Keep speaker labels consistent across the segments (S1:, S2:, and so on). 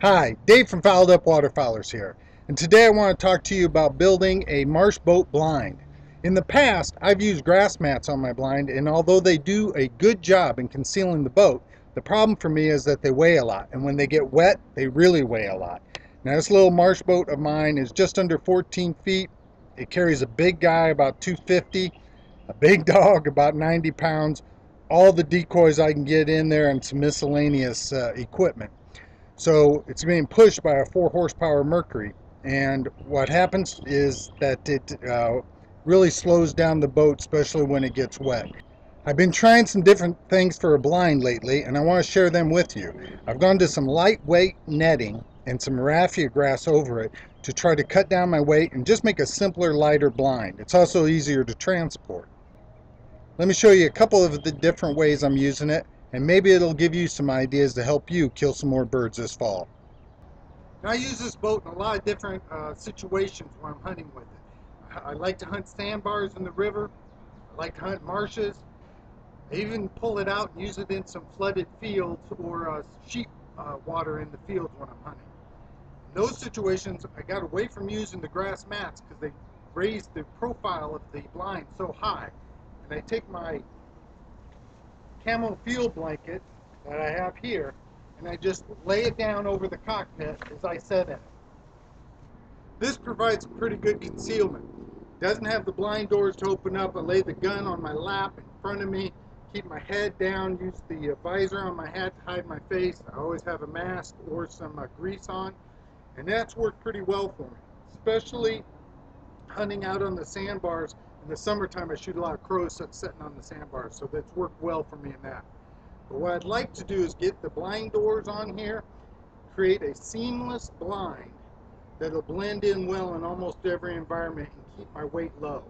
S1: Hi, Dave from Fouled Up Waterfowlers here, and today I want to talk to you about building a Marsh boat blind. In the past, I've used grass mats on my blind, and although they do a good job in concealing the boat, the problem for me is that they weigh a lot, and when they get wet, they really weigh a lot. Now this little Marsh boat of mine is just under 14 feet. It carries a big guy about 250, a big dog about 90 pounds, all the decoys I can get in there, and some miscellaneous equipment. So it's being pushed by a 4 horsepower Mercury, and what happens is that it really slows down the boat, especially when it gets wet. I've been trying some different things for a blind lately, and I want to share them with you. I've gone to some lightweight netting and some raffia grass over it to try to cut down my weight and just make a simpler, lighter blind. It's also easier to transport. Let me show you a couple of the different ways I'm using it, and maybe it'll give you some ideas to help you kill some more birds this fall. Now, I use this boat in a lot of different situations when I'm hunting with it. I like to hunt sandbars in the river. I like to hunt marshes. I even pull it out and use it in some flooded fields or sheep water in the fields when I'm hunting. In those situations, I got away from using the grass mats because they raise the profile of the blind so high. And I take my camo field blanket that I have here, and I just lay it down over the cockpit as I sit in it. This provides pretty good concealment. It doesn't have the blind doors to open up. I lay the gun on my lap in front of me, keep my head down, use the visor on my hat to hide my face. I always have a mask or some grease on, and that's worked pretty well for me, especially hunting out on the sandbars. In the summertime, I shoot a lot of crows sitting on the sandbars, so that's worked well for me in that. But what I'd like to do is get the blind doors on here, create a seamless blind that'll blend in well in almost every environment and keep my weight low.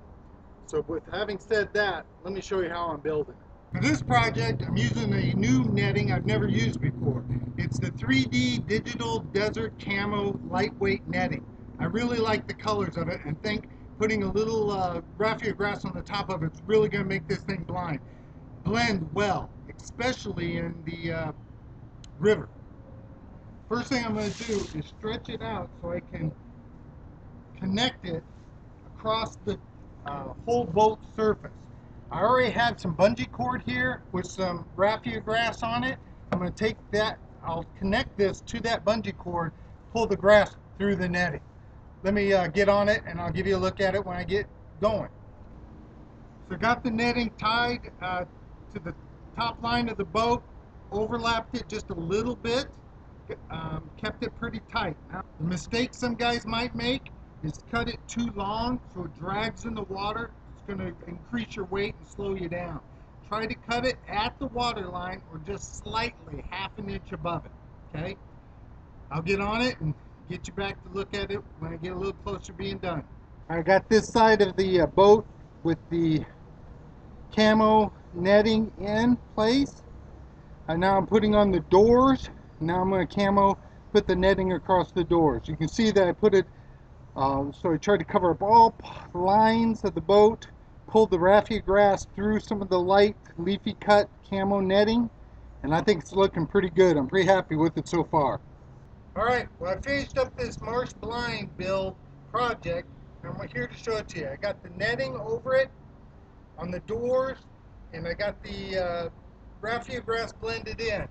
S1: So with having said that, let me show you how I'm building it. For this project, I'm using a new netting I've never used before. It's the 3D Digital Desert Camo Lightweight Netting. I really like the colors of it and think putting a little raffia grass on the top of it's really going to make this thing blend well, especially in the river. First thing I'm going to do is stretch it out so I can connect it across the whole boat surface. I already had some bungee cord here with some raffia grass on it. I'm going to take that, I'll connect this to that bungee cord, pull the grass through the netting. Let me get on it and I'll give you a look at it when I get going. So I got the netting tied to the top line of the boat, overlapped it just a little bit, kept it pretty tight. Now, the mistake some guys might make is cut it too long so it drags in the water. It's going to increase your weight and slow you down. Try to cut it at the water line or just slightly, half an inch above it, okay? I'll get on it and get you back to look at it when I get a little closer to being done. I got this side of the boat with the camo netting in place. And now I'm putting on the doors. Now I'm going to put the netting across the doors. You can see that I put it, so I tried to cover up all lines of the boat, pulled the raffia grass through some of the light leafy cut camo netting, and I think it's looking pretty good. I'm pretty happy with it so far. Alright, well, I finished up this Marsh blind build project, and I'm here to show it to you. I got the netting over it on the doors, and I got the raffia grass blended in.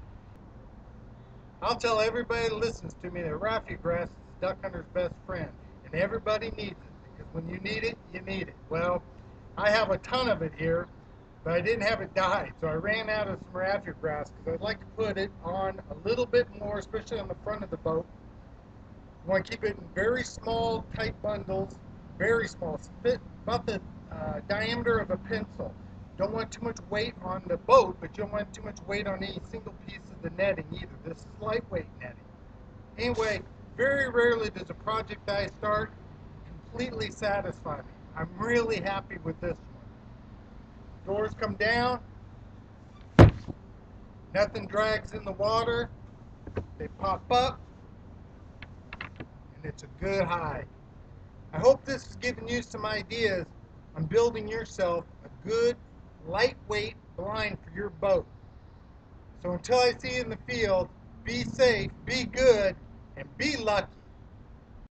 S1: I'll tell everybody that listens to me that raffia grass is a duck hunter's best friend, and everybody needs it, because when you need it, you need it. Well, I have a ton of it here, but I didn't have it dyed, so I ran out of some raffia grass because I'd like to put it on a little bit more, especially on the front of the boat. You want to keep it in very small, tight bundles, very small, fit about the diameter of a pencil. Don't want too much weight on the boat, but you don't want too much weight on any single piece of the netting either. This is lightweight netting. Anyway, very rarely does a project that I start completely satisfy me. I'm really happy with this one. Doors come down, nothing drags in the water, they pop up, and it's a good hide. I hope this has given you some ideas on building yourself a good lightweight blind for your boat. So until I see you in the field, be safe, be good, and be lucky.